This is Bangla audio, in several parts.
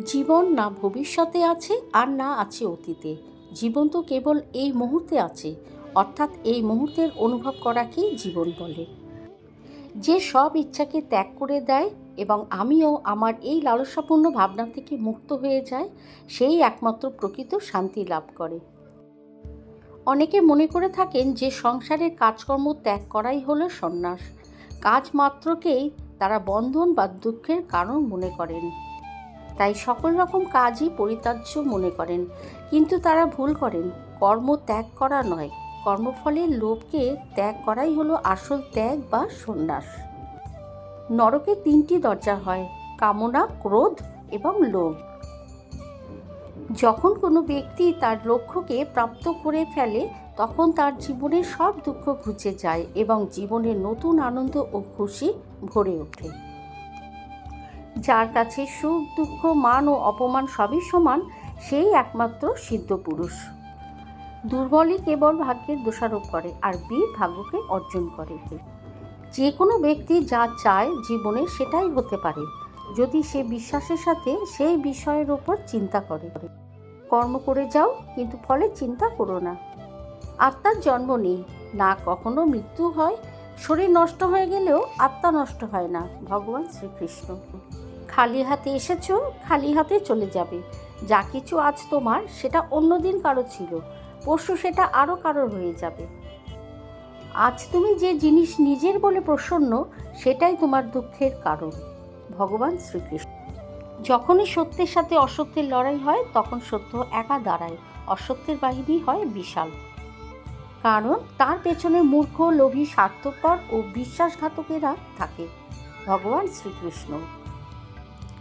জীবন না ভবিষ্যতে আছে আর না আছে অতীতে। জীবন তো কেবল এই মুহূর্তে আছে, অর্থাৎ এই মুহূর্তের অনুভব করাকেই জীবন বলে। যে সব ইচ্ছাকে ত্যাগ করে দেয় এবং আমিও আমার এই লালসাপূর্ণ ভাবনা থেকে মুক্ত হয়ে যায়, সেই একমাত্র প্রকৃত শান্তি লাভ করে। অনেকে মনে করে থাকেন যে সংসারের কাজকর্ম ত্যাগ করাই হলো সন্ন্যাস। কাজ মাত্রকেই তারা বন্ধন বা দুঃখের কারণ মনে করেন, তাই সকল রকম কাজই পরিত্যাজ্য মনে করেন। কিন্তু তারা ভুল করেন। কর্ম ত্যাগ করা নয়, কর্মফলের লোভকে ত্যাগ করাই হলো আসল ত্যাগ বা সন্ন্যাস। নরকে 3টি দরজা হয়: কামনা, ক্রোধ এবং লোভ। যখন কোনো ব্যক্তি তার লক্ষ্যকে প্রাপ্ত করে ফেলে, তখন তার জীবনের সব দুঃখ ঘুচে যায় এবং জীবনের নতুন আনন্দ ও খুশি ভরে ওঠে। যার কাছে সুখ, দুঃখ, মান ও অপমান সবই সমান, সেই একমাত্র সিদ্ধ পুরুষ। দুর্বলই কেবল ভাগ্যের দোষারোপ করে আর বীর ভাগ্যকে অর্জন করে। যে কোনো ব্যক্তি যা চায় জীবনে সেটাই হতে পারে, যদি সে বিশ্বাসের সাথে সেই বিষয়ের ওপর চিন্তা করে। কর্ম করে যাও, কিন্তু ফলে চিন্তা করো না। আত্মার জন্ম নেই, না কখনো মৃত্যু হয়। শরীর নষ্ট হয়ে গেলেও আত্মা নষ্ট হয় না। ভগবান শ্রীকৃষ্ণ। খালি হাতে এসেছো, খালি হাতে চলে যাবে। যা কিছু আজ তোমার, সেটা অন্যদিন কারো ছিল, পরশু সেটা আরও কারোর হয়ে যাবে। আজ তুমি যে জিনিস নিজের বলে প্রসন্ন, সেটাই তোমার দুঃখের কারণ। ভগবান শ্রীকৃষ্ণ। যখনই সত্যের সাথে অসত্যের লড়াই হয়, তখন সত্য একা দাঁড়ায়, অসত্যের বাহিনী হয় বিশাল। কারণ তার পেছনে মূর্খ, লোভী, স্বার্থপর ও বিশ্বাসঘাতকেরা থাকে। ভগবান শ্রীকৃষ্ণ।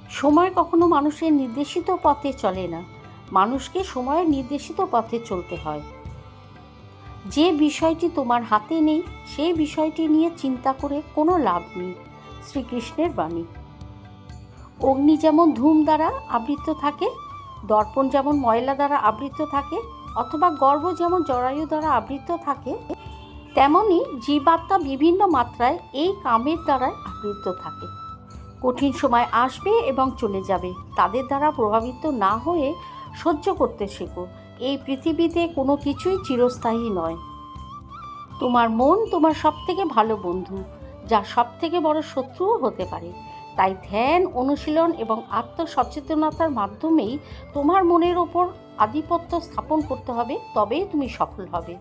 সময় কখনো মানুষের নির্দেশিত পথে চলে না, মানুষকে সময়ের নির্দেশিত পথে চলতে হয়। যে বিষয়টি তোমার হাতে নেই, সেই বিষয়টি নিয়ে চিন্তা করে কোনো লাভ নেই। শ্রীকৃষ্ণের বাণী। অগ্নি যেমন ধূম দ্বারা আবৃত থাকে, দর্পণ যেমন ময়লা দ্বারা আবৃত থাকে, অথবা গর্ভ যেমন জরায়ু দ্বারা আবৃত থাকে, তেমনি জীবাত্মা বিভিন্ন মাত্রায় এই কামের দ্বারা আবৃত থাকে। কঠিন সময় আসবে এবং চলে যাবে, তাদের দ্বারা প্রভাবিত না হয়ে সহ্য করতে শেখো। এই পৃথিবীতে কোনো কিছুই চিরস্থায়ী নয়। তোমার মন তোমার সবথেকে ভালো বন্ধু, যা সবথেকে বড় শত্রুও হতে পারে। তাই ধ্যান, অনুশীলন এবং আত্মসচেতনতার মাধ্যমেই তোমার মনের ওপর আধিপত্য স্থাপন করতে হবে, তবেই তুমি সফল হবে।